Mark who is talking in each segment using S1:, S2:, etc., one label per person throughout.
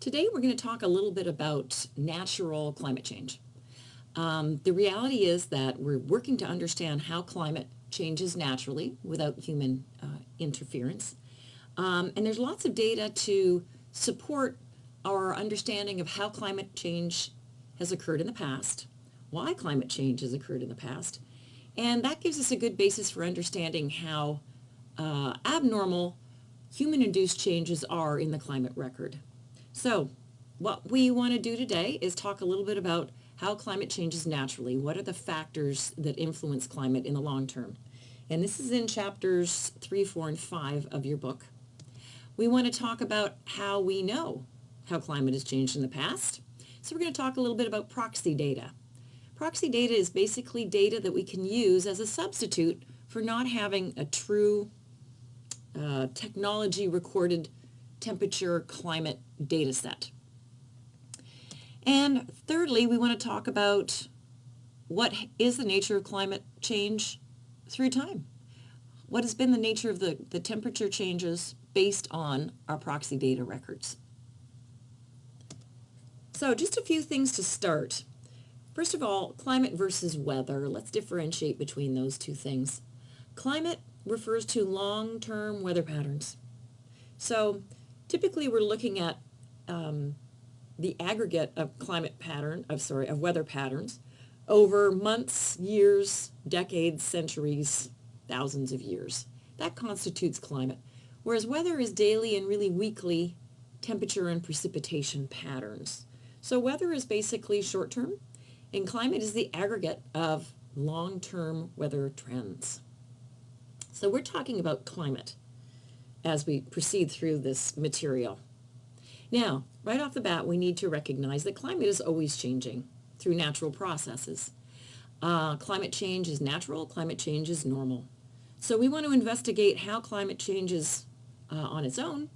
S1: Today we're going to talk a little bit about natural climate change. The reality is that we're working to understand how climate changes naturally without human interference. And there's lots of data to support our understanding of how climate change has occurred in the past, why climate change has occurred in the past, and that gives us a good basis for understanding how abnormal human-induced changes are in the climate record. So what we want to do today is talk a little bit about how climate changes naturally. What are the factors that influence climate in the long term? And this is in chapters 3, 4, and 5 of your book. We want to talk about how we know how climate has changed in the past. So we're going to talk a little bit about proxy data. Proxy data is basically data that we can use as a substitute for not having a true technology recorded temperature climate data set. And thirdly, we want to talk about what is the nature of climate change through time. What has been the nature of the temperature changes based on our proxy data records. So just a few things to start. First of all, climate versus weather. Let's differentiate between those two things. Climate refers to long-term weather patterns. So typically we're looking at the aggregate of of weather patterns over months, years, decades, centuries, thousands of years. That constitutes climate. Whereas weather is daily and really weekly temperature and precipitation patterns. So weather is basically short-term, and climate is the aggregate of long-term weather trends. So we're talking about climate as we proceed through this material. Now, right off the bat, we need to recognize that climate is always changing through natural processes. Climate change is natural, climate change is normal. So we want to investigate how climate changes on its own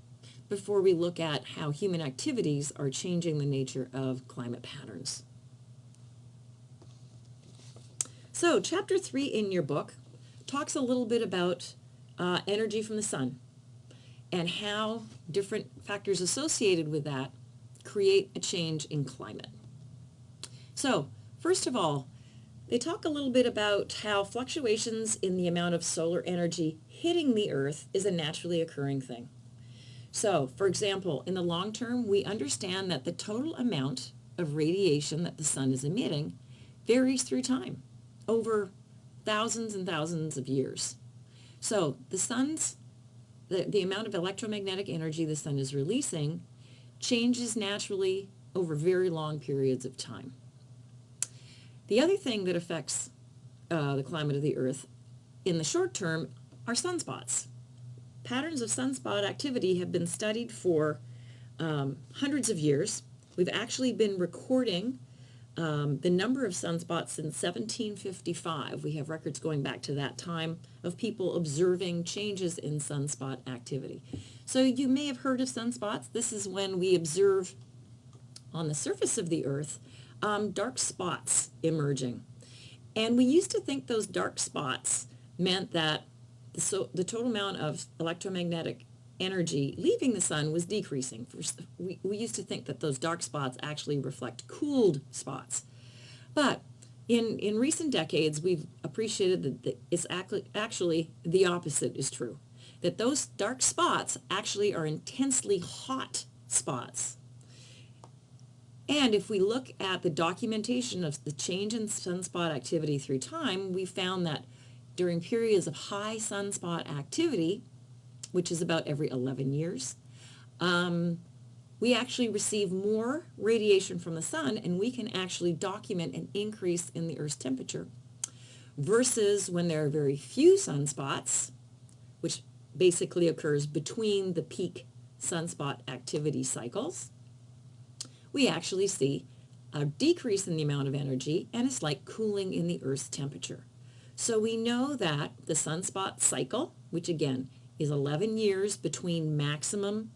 S1: before we look at how human activities are changing the nature of climate patterns. So chapter 3 in your book talks a little bit about energy from the sun and how different factors associated with that create a change in climate. So first of all, they talk a little bit about how fluctuations in the amount of solar energy hitting the Earth is a naturally occurring thing. So, for example, in the long term, we understand that the total amount of radiation that the sun is emitting varies through time, over thousands and thousands of years. So the amount of electromagnetic energy the sun is releasing changes naturally over very long periods of time. The other thing that affects the climate of the Earth in the short term are sunspots. Patterns of sunspot activity have been studied for hundreds of years. We've actually been recording the number of sunspots since 1755. We have records going back to that time of people observing changes in sunspot activity. So you may have heard of sunspots. This is when we observe on the surface of the Earth dark spots emerging. And we used to think those dark spots meant that the total amount of electromagnetic energy leaving the sun was decreasing. We used to think that those dark spots actually reflect cooled spots. But in recent decades, we've appreciated that it's actually the opposite is true, that those dark spots actually are intensely hot spots. And if we look at the documentation of the change in sunspot activity through time, we found that during periods of high sunspot activity, which is about every 11 years, we actually receive more radiation from the sun, and we can actually document an increase in the Earth's temperature, versus when there are very few sunspots, which basically occurs between the peak sunspot activity cycles, we actually see a decrease in the amount of energy, and it's like cooling in the Earth's temperature. So we know that the sunspot cycle, which again is 11 years between maximum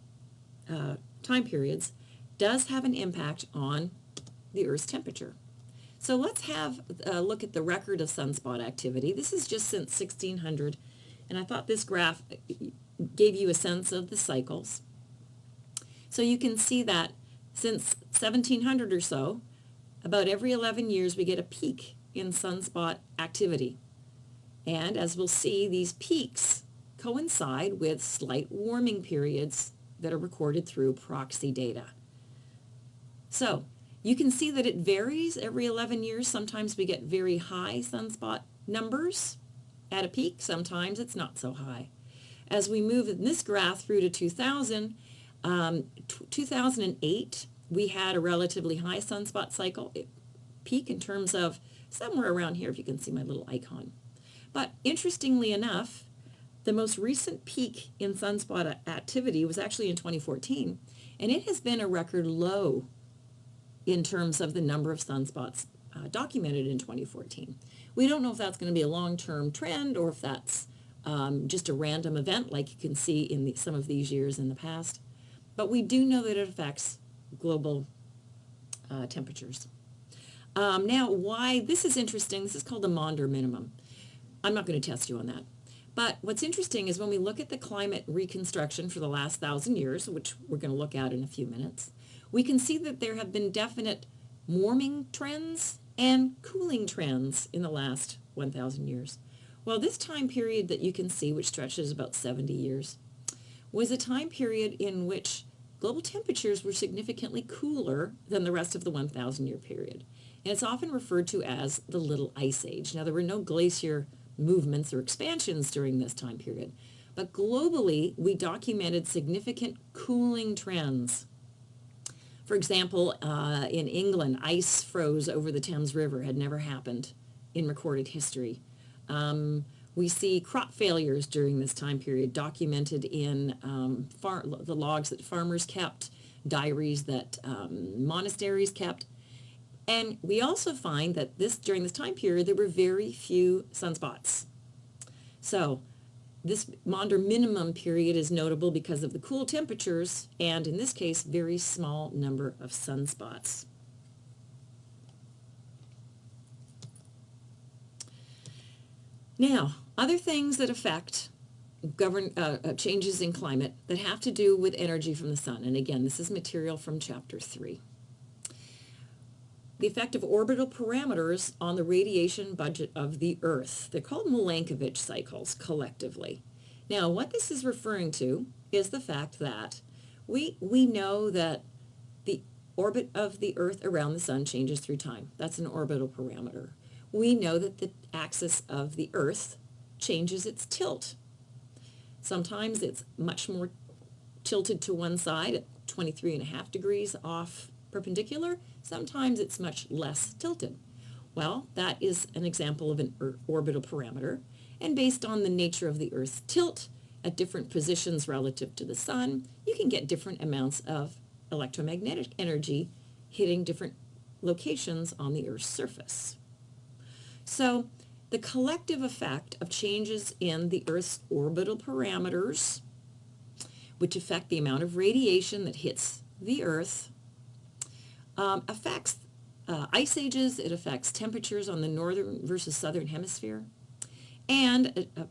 S1: time periods, does have an impact on the Earth's temperature. So let's have a look at the record of sunspot activity. This is just since 1600, and I thought this graph gave you a sense of the cycles. So you can see that Since 1700 or so, about every 11 years we get a peak in sunspot activity. And as we'll see, these peaks coincide with slight warming periods that are recorded through proxy data. So you can see that it varies every 11 years. Sometimes we get very high sunspot numbers at a peak. Sometimes it's not so high. As we move in this graph through to 2008, we had a relatively high sunspot cycle peak in terms of somewhere around here, if you can see my little icon. But interestingly enough, the most recent peak in sunspot activity was actually in 2014, and it has been a record low in terms of the number of sunspots documented in 2014. We don't know if that's going to be a long-term trend or if that's just a random event like you can see in some of these years in the past, but we do know that it affects global temperatures. Now, why this is interesting, this is called the Maunder minimum. I'm not going to test you on that. But what's interesting is when we look at the climate reconstruction for the last 1,000 years, which we're going to look at in a few minutes, we can see that there have been definite warming trends and cooling trends in the last 1,000 years. Well, this time period that you can see, which stretches about 70 years, was a time period in which global temperatures were significantly cooler than the rest of the 1,000-year period. And it's often referred to as the Little Ice Age. Now, there were no glacier movements or expansions during this time period, but globally, we documented significant cooling trends. For example, in England, ice froze over the Thames River, had never happened in recorded history. We see crop failures during this time period documented in the logs that farmers kept, diaries that monasteries kept. And we also find that during this time period, there were very few sunspots. So this Maunder minimum period is notable because of the cool temperatures and, in this case, very small number of sunspots. Now, other things that affect changes in climate that have to do with energy from the sun. And again, this is material from Chapter 3. The effect of orbital parameters on the radiation budget of the Earth. They're called Milankovitch cycles collectively. Now, what this is referring to is the fact that we know that the orbit of the Earth around the sun changes through time. That's an orbital parameter. We know that the axis of the Earth changes its tilt. Sometimes it's much more tilted to one side at 23.5 degrees off perpendicular. Sometimes it's much less tilted. Well, that is an example of an orbital parameter, and based on the nature of the Earth's tilt at different positions relative to the sun, you can get different amounts of electromagnetic energy hitting different locations on the Earth's surface. So the collective effect of changes in the Earth's orbital parameters, which affect the amount of radiation that hits the Earth, affects ice ages, it affects temperatures on the northern versus southern hemisphere. And a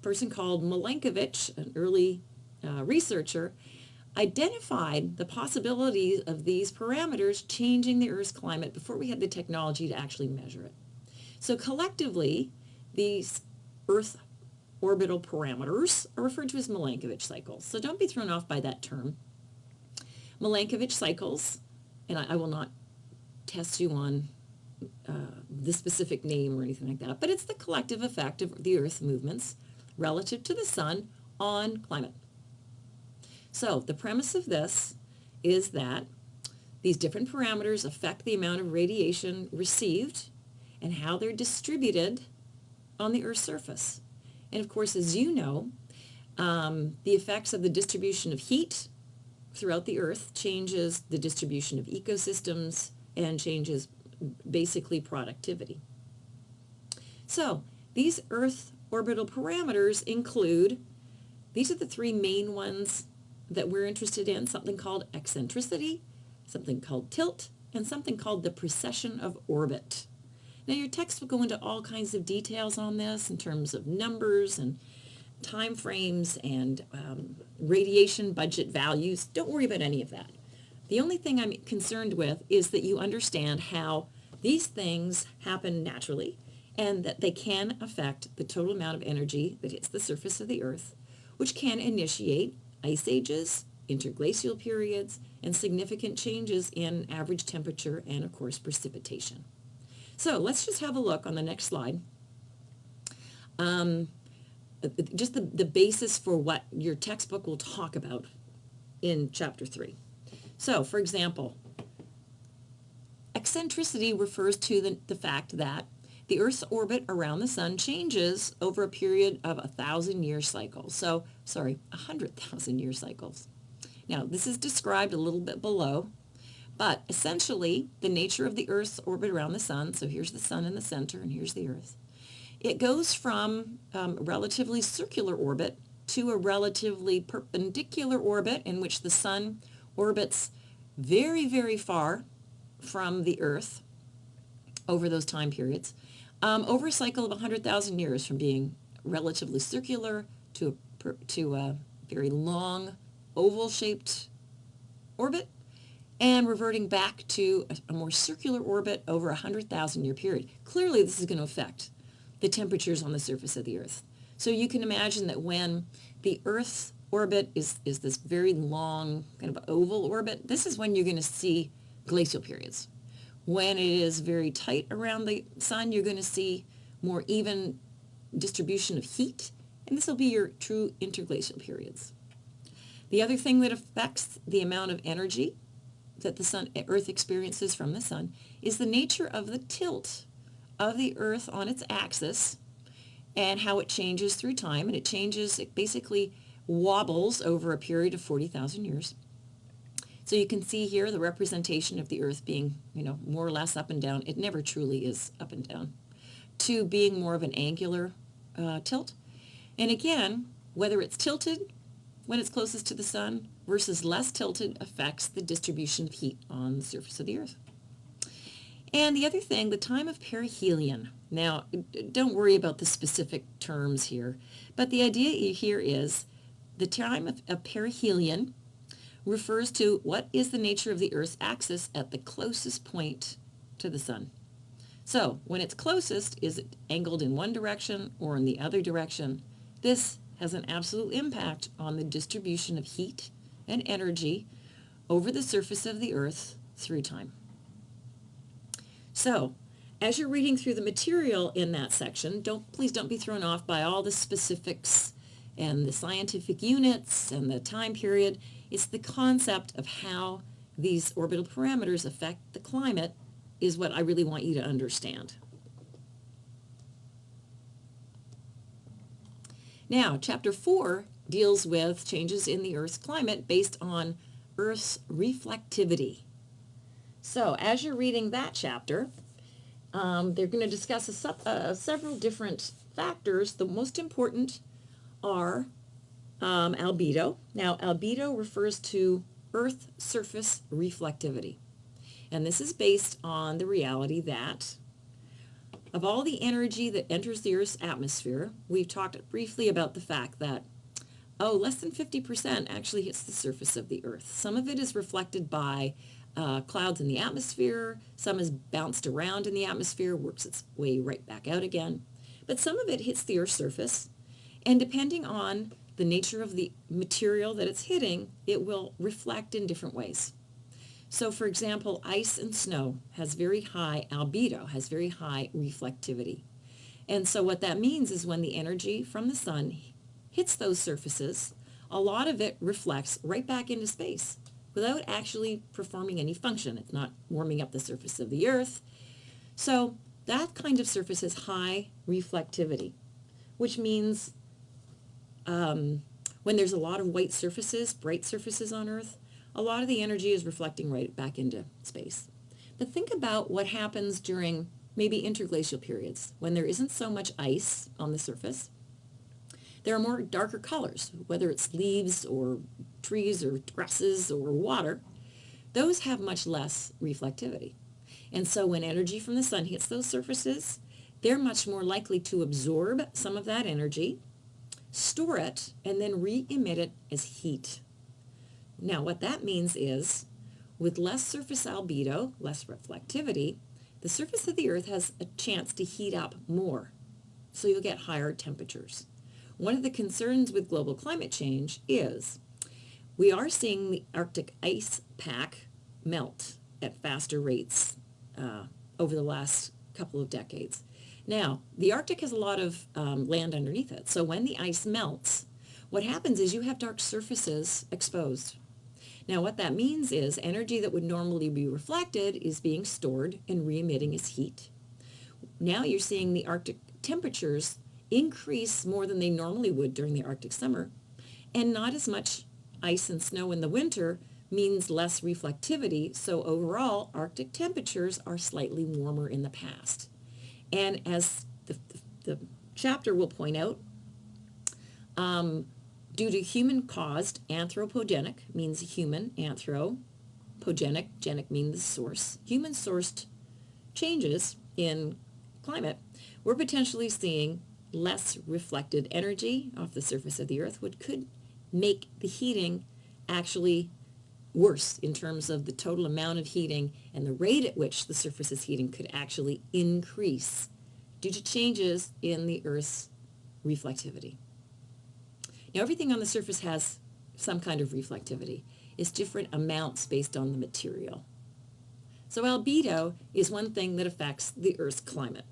S1: person called Milankovitch, an early researcher, identified the possibility of these parameters changing the Earth's climate before we had the technology to actually measure it. So collectively, these Earth orbital parameters are referred to as Milankovitch cycles. So don't be thrown off by that term. Milankovitch cycles, and I will not test you on the specific name or anything like that, but it's the collective effect of the Earth's movements relative to the sun on climate. So the premise of this is that these different parameters affect the amount of radiation received and how they're distributed on the Earth's surface. And of course, as you know, the effects of the distribution of heat throughout the Earth changes the distribution of ecosystems and changes basically productivity. So these Earth orbital parameters include, these are the three main ones that we're interested in, something called eccentricity, something called tilt, and something called the precession of orbit. Now your text will go into all kinds of details on this in terms of numbers and time frames and radiation budget values. Don't worry about any of that. The only thing I'm concerned with is that you understand how these things happen naturally and that they can affect the total amount of energy that hits the surface of the Earth, which can initiate ice ages, interglacial periods, and significant changes in average temperature and, of course, precipitation. So let's just have a look on the next slide. Just the basis for what your textbook will talk about in Chapter 3. So, for example, eccentricity refers to the fact that the Earth's orbit around the Sun changes over a period of 1,000-year cycles. So, sorry, 100,000-year cycles. Now, this is described a little bit below, but essentially the nature of the Earth's orbit around the Sun, so here's the Sun in the center and here's the Earth, it goes from a relatively circular orbit to a relatively perpendicular orbit in which the Sun orbits very, very far from the Earth over those time periods, over a cycle of 100,000 years, from being relatively circular to a very long oval-shaped orbit, and reverting back to a more circular orbit over a 100,000-year period. Clearly, this is going to affect the temperatures on the surface of the Earth. So you can imagine that when the Earth's orbit is this very long kind of oval orbit, this is when you're going to see glacial periods. When it is very tight around the Sun, you're going to see more even distribution of heat, and this will be your true interglacial periods. The other thing that affects the amount of energy that the Earth experiences from the Sun is the nature of the tilt of the Earth on its axis and how it changes through time. And it basically wobbles over a period of 40,000 years. So you can see here the representation of the Earth being, more or less up and down. It never truly is up and down, to being more of an angular tilt. And again, whether it's tilted when it's closest to the Sun versus less tilted affects the distribution of heat on the surface of the Earth. And the other thing, the time of perihelion. Now, don't worry about the specific terms here, but the idea here is the time of perihelion refers to what is the nature of the Earth's axis at the closest point to the Sun. So, when it's closest, is it angled in one direction or in the other direction? This has an absolute impact on the distribution of heat and energy over the surface of the Earth through time. So, as you're reading through the material in that section, please don't be thrown off by all the specifics and the scientific units and the time period. It's the concept of how these orbital parameters affect the climate is what I really want you to understand. Now, Chapter 4 deals with changes in the Earth's climate based on Earth's reflectivity. So, as you're reading that chapter, they're going to discuss several different factors. The most important are albedo. Now, albedo refers to Earth surface reflectivity. And this is based on the reality that of all the energy that enters the Earth's atmosphere, we've talked briefly about the fact that, less than 50% actually hits the surface of the Earth. Some of it is reflected by clouds in the atmosphere, some is bounced around in the atmosphere, works its way right back out again. But some of it hits the Earth's surface, and depending on the nature of the material that it's hitting, it will reflect in different ways. So, for example, ice and snow has very high albedo, has very high reflectivity. And so what that means is when the energy from the Sun hits those surfaces, a lot of it reflects right back into space without actually performing any function. It's not warming up the surface of the Earth. So that kind of surface has high reflectivity, which means when there's a lot of white surfaces, bright surfaces on Earth, a lot of the energy is reflecting right back into space. But think about what happens during maybe interglacial periods when there isn't so much ice on the surface. There are more darker colors, whether it's leaves or trees or grasses or water. Those have much less reflectivity. And so when energy from the Sun hits those surfaces, they're much more likely to absorb some of that energy, store it, and then re-emit it as heat. Now, what that means is with less surface albedo, less reflectivity, the surface of the Earth has a chance to heat up more, so you'll get higher temperatures. One of the concerns with global climate change is we are seeing the Arctic ice pack melt at faster rates over the last couple of decades. Now, the Arctic has a lot of land underneath it, so when the ice melts, what happens is you have dark surfaces exposed. Now, what that means is energy that would normally be reflected is being stored and re-emitting as heat. Now you're seeing the Arctic temperatures increase more than they normally would during the Arctic summer, and not as much ice and snow in the winter means less reflectivity, so overall Arctic temperatures are slightly warmer in the past. And as the chapter will point out, due to human-caused, anthropogenic means human, anthropogenic, genic means source, human-sourced changes in climate, we're potentially seeing less reflected energy off the surface of the Earth, which could make the heating actually worse in terms of the total amount of heating, and the rate at which the surface is heating could actually increase due to changes in the Earth's reflectivity. Now, everything on the surface has some kind of reflectivity. It's different amounts based on the material. So albedo is one thing that affects the Earth's climate.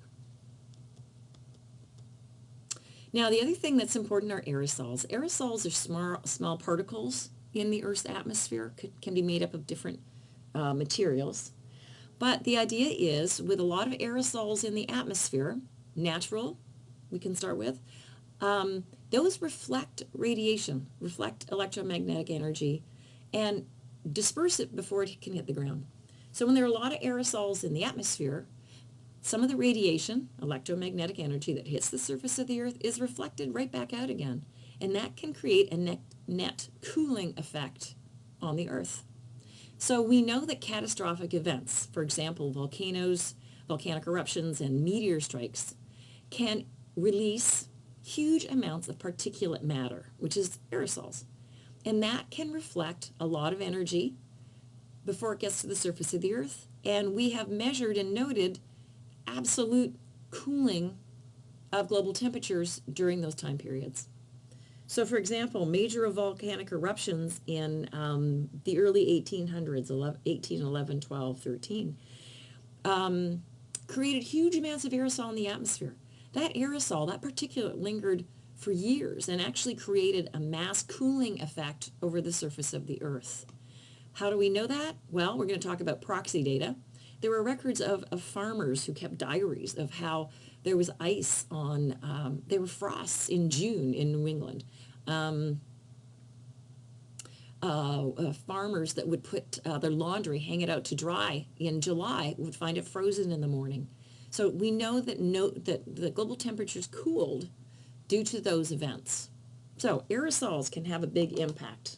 S1: Now, the other thing that's important are aerosols. Aerosols are small particles in the Earth's atmosphere, can be made up of different materials. But the idea is, with a lot of aerosols in the atmosphere, natural, we can start with, those reflect radiation, reflect electromagnetic energy, and disperse it before it can hit the ground. So when there are a lot of aerosols in the atmosphere, some of the radiation, electromagnetic energy that hits the surface of the Earth is reflected right back out again. And that can create a net cooling effect on the Earth. So we know that catastrophic events, for example, volcanoes, volcanic eruptions, and meteor strikes, can release huge amounts of particulate matter, which is aerosols. And that can reflect a lot of energy before it gets to the surface of the Earth. And we have measured and noted absolute cooling of global temperatures during those time periods. So, for example, major volcanic eruptions in the early 1800s, 1811, 12, 13, created huge amounts of aerosol in the atmosphere. That aerosol, that particulate, lingered for years and actually created a mass cooling effect over the surface of the Earth. How do we know that? Well, we're going to talk about proxy data. There were records of farmers who kept diaries of how there was ice on, there were frosts in June in New England. Farmers that would put their laundry, hang it out to dry in July, would find it frozen in the morning. So we know that the global temperatures cooled due to those events. So aerosols can have a big impact.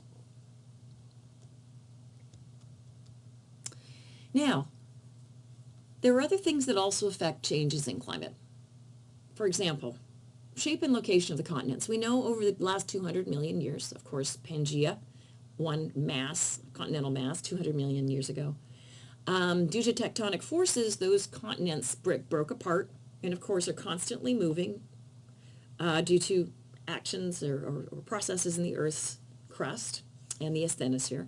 S1: Now, there are other things that also affect changes in climate. For example, shape and location of the continents. We know over the last 200 million years, of course, Pangea, one mass, continental mass, 200 million years ago. Due to tectonic forces, those continents broke apart and, of course, are constantly moving due to actions or processes in the Earth's crust and the asthenosphere.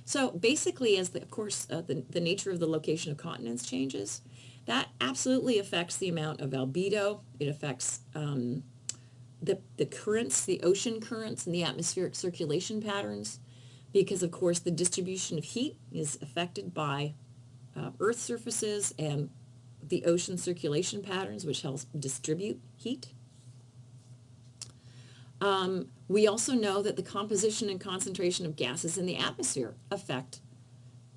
S1: So basically, as the nature of the location of continents changes, that absolutely affects the amount of albedo. It affects the currents, the ocean currents, and the atmospheric circulation patterns, because, of course, the distribution of heat is affected by Earth surfaces and the ocean circulation patterns, which helps distribute heat. We also know that the composition and concentration of gases in the atmosphere affect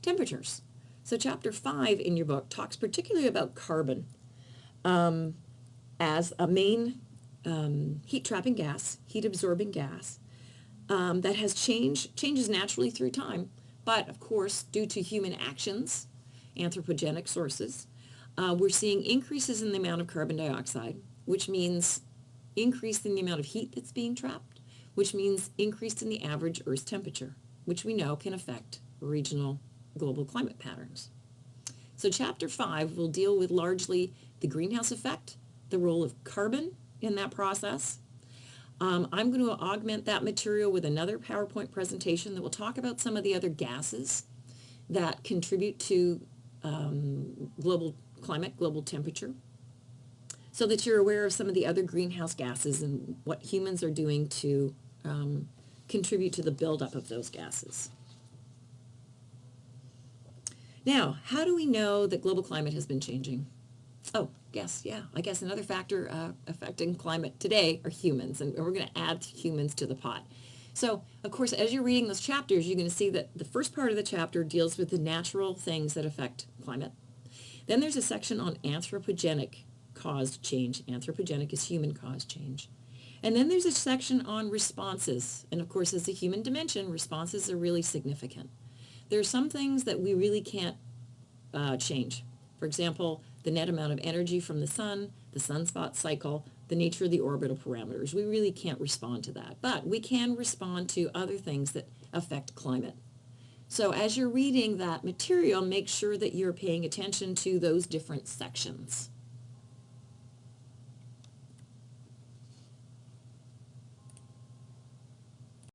S1: temperatures. So chapter 5 in your book talks particularly about carbon as a main heat-trapping gas, heat-absorbing gas, that has changes naturally through time, but of course, due to human actions, anthropogenic sources, we're seeing increases in the amount of carbon dioxide, which means increase in the amount of heat that's being trapped, which means increase in the average Earth temperature, which we know can affect regional global climate patterns. So Chapter 5 will deal with largely the greenhouse effect, the role of carbon in that process. I'm going to augment that material with another PowerPoint presentation that will talk about some of the other gases that contribute to global climate, global temperature, so that you're aware of some of the other greenhouse gases and what humans are doing to contribute to the buildup of those gases. Now, how do we know that global climate has been changing? Oh, yes, yeah. I guess another factor affecting climate today are humans, and we're going to add humans to the pot. So, of course, as you're reading those chapters, you're going to see that the first part of the chapter deals with the natural things that affect climate. Then there's a section on anthropogenic caused change. Anthropogenic is human-caused change. And then there's a section on responses. And, of course, as a human dimension, responses are really significant. There are some things that we really can't change. For example, the net amount of energy from the sun, the sunspot cycle, the nature of the orbital parameters. We really can't respond to that. But we can respond to other things that affect climate. So as you're reading that material, make sure that you're paying attention to those different sections.